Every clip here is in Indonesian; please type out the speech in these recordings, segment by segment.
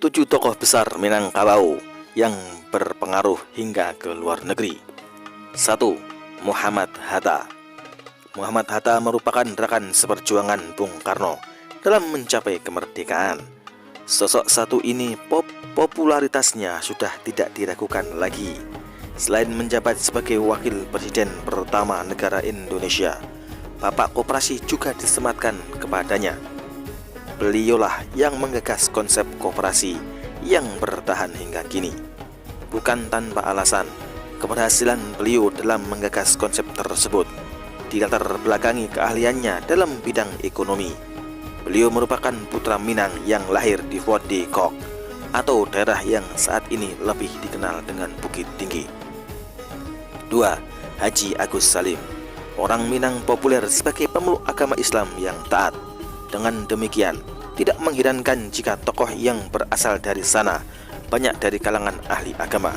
7 tokoh besar Minangkabau yang berpengaruh hingga ke luar negeri. 1. Muhammad Hatta. Muhammad Hatta merupakan rekan seperjuangan Bung Karno dalam mencapai kemerdekaan. Sosok satu ini popularitasnya sudah tidak diragukan lagi. Selain menjabat sebagai wakil presiden pertama negara Indonesia, Bapak Koperasi juga disematkan kepadanya. Beliaulah yang menggagas konsep koperasi yang bertahan hingga kini. Bukan tanpa alasan, keberhasilan beliau dalam menggagas konsep tersebut dilatar belakangi keahliannya dalam bidang ekonomi. Beliau merupakan putra Minang yang lahir di Fort de Kock atau daerah yang saat ini lebih dikenal dengan Bukit Tinggi. 2. Haji Agus Salim. Orang Minang populer sebagai pemeluk agama Islam yang taat. Dengan demikian, tidak mengherankan jika tokoh yang berasal dari sana banyak dari kalangan ahli agama.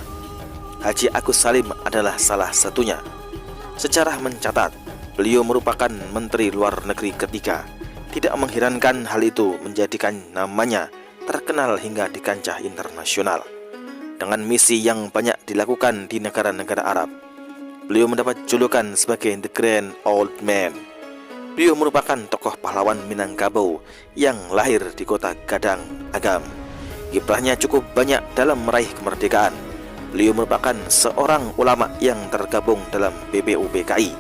Haji Agus Salim adalah salah satunya. Sejarah mencatat, beliau merupakan Menteri Luar Negeri ketiga. Tidak mengherankan hal itu menjadikan namanya terkenal hingga di kancah internasional. Dengan misi yang banyak dilakukan di negara-negara Arab, beliau mendapat julukan sebagai The Grand Old Man. Beliau merupakan tokoh pahlawan Minangkabau yang lahir di kota Gadang Agam. Kiprahnya cukup banyak dalam meraih kemerdekaan. Beliau merupakan seorang ulama yang tergabung dalam BPUPKI.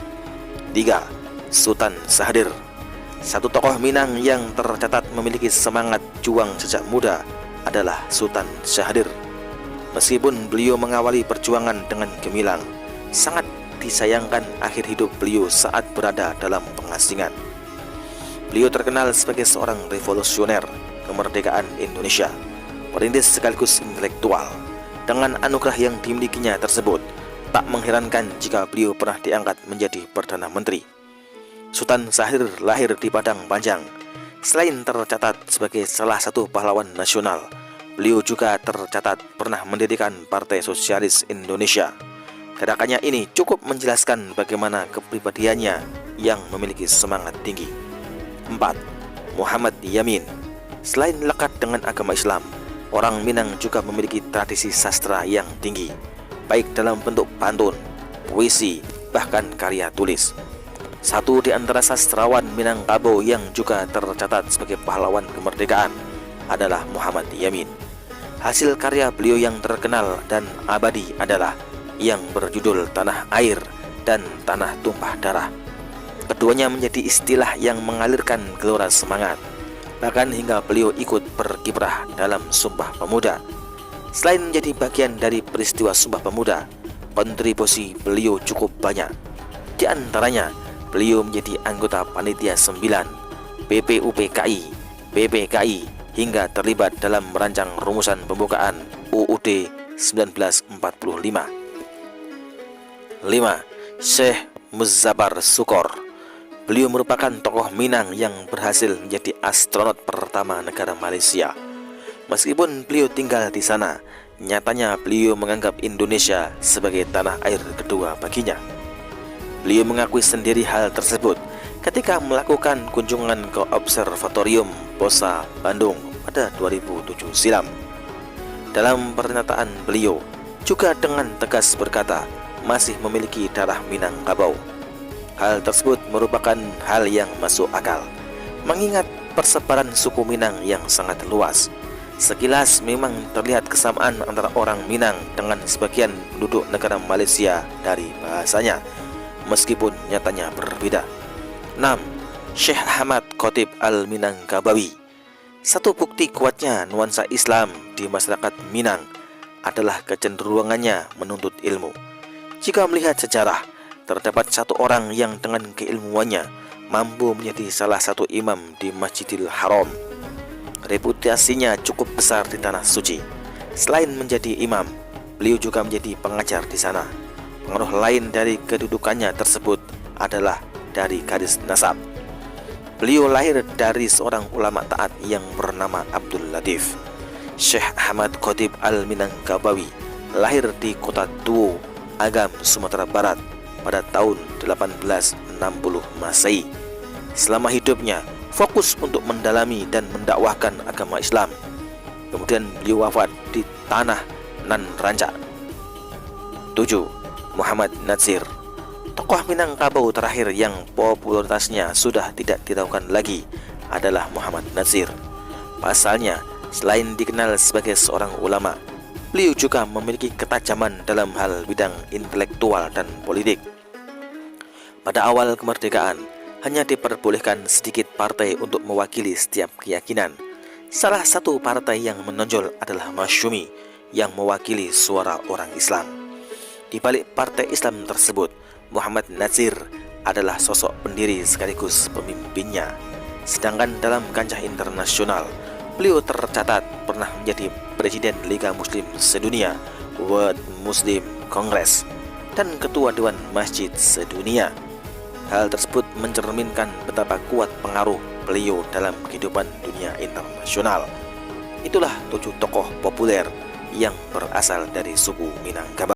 3. Sultan Syahrir. Satu tokoh Minang yang tercatat memiliki semangat juang sejak muda adalah Sultan Syahrir. Meskipun beliau mengawali perjuangan dengan gemilang, sangat disayangkan akhir hidup beliau saat berada dalam pengasingan. Beliau terkenal sebagai seorang revolusioner kemerdekaan Indonesia, perintis sekaligus intelektual. Dengan anugerah yang dimilikinya tersebut, tak mengherankan jika beliau pernah diangkat menjadi Perdana Menteri. Sultan Syahrir lahir di Padang Panjang. Selain tercatat sebagai salah satu pahlawan nasional, beliau juga tercatat pernah mendirikan Partai Sosialis Indonesia. Gerakannya ini cukup menjelaskan bagaimana kepribadiannya yang memiliki semangat tinggi. 4. Muhammad Yamin. Selain lekat dengan agama Islam, orang Minang juga memiliki tradisi sastra yang tinggi, baik dalam bentuk pantun, puisi, bahkan karya tulis. Satu di antara sastrawan Minangkabau yang juga tercatat sebagai pahlawan kemerdekaan adalah Muhammad Yamin. Hasil karya beliau yang terkenal dan abadi adalah yang berjudul Tanah Air dan Tanah Tumpah Darah. Keduanya menjadi istilah yang mengalirkan gelora semangat. Bahkan hingga beliau ikut berkiprah dalam Sumpah Pemuda. Selain menjadi bagian dari peristiwa Sumpah Pemuda, kontribusi beliau cukup banyak. Di antaranya, beliau menjadi anggota Panitia 9, BPUPKI, BPKI, hingga terlibat dalam merancang rumusan pembukaan UUD 1945. 5. Syekh Muzaffar Shukor. Beliau merupakan tokoh Minang yang berhasil menjadi astronot pertama negara Malaysia. Meskipun beliau tinggal di sana, nyatanya beliau menganggap Indonesia sebagai tanah air kedua baginya. Beliau mengakui sendiri hal tersebut ketika melakukan kunjungan ke Observatorium Bosa Bandung pada 2007 silam. Dalam pernyataan beliau juga dengan tegas berkata masih memiliki darah Minangkabau. Hal tersebut merupakan hal yang masuk akal, mengingat persebaran suku Minang yang sangat luas. Sekilas memang terlihat kesamaan antara orang Minang dengan sebagian penduduk negara Malaysia dari bahasanya, meskipun nyatanya berbeda. 6. Syekh Ahmad Khotib Al-Minangkabawi. Satu bukti kuatnya nuansa Islam di masyarakat Minang adalah kecenderungannya menuntut ilmu. Jika melihat sejarah, terdapat satu orang yang dengan keilmuannya mampu menjadi salah satu imam di Masjidil Haram. Reputasinya cukup besar di Tanah Suci. Selain menjadi imam, beliau juga menjadi pengajar di sana. Pengaruh lain dari kedudukannya tersebut adalah dari garis nasab. Beliau lahir dari seorang ulama taat yang bernama Abdul Latif. Syekh Ahmad Khotib Al-Minangkabawi lahir di kota Tuo, Agam, Sumatera Barat pada tahun 1860 Masehi. Selama hidupnya fokus untuk mendalami dan mendakwahkan agama Islam. Kemudian beliau wafat di tanah Nan Ranca. 7. Muhammad Natsir. Tokoh Minangkabau terakhir yang popularitasnya sudah tidak diragukan lagi adalah Muhammad Natsir. Pasalnya, selain dikenal sebagai seorang ulama, beliau juga memiliki ketajaman dalam hal bidang intelektual dan politik. Pada awal kemerdekaan, hanya diperbolehkan sedikit partai untuk mewakili setiap keyakinan. Salah satu partai yang menonjol adalah Masyumi yang mewakili suara orang Islam. Di balik partai Islam tersebut, Muhammad Natsir adalah sosok pendiri sekaligus pemimpinnya. Sedangkan dalam kancah internasional, beliau tercatat pernah menjadi Presiden Liga Muslim Sedunia, World Muslim Congress, dan Ketua Dewan Masjid Sedunia. Hal tersebut mencerminkan betapa kuat pengaruh beliau dalam kehidupan dunia internasional. Itulah 7 tokoh populer yang berasal dari suku Minangkabau.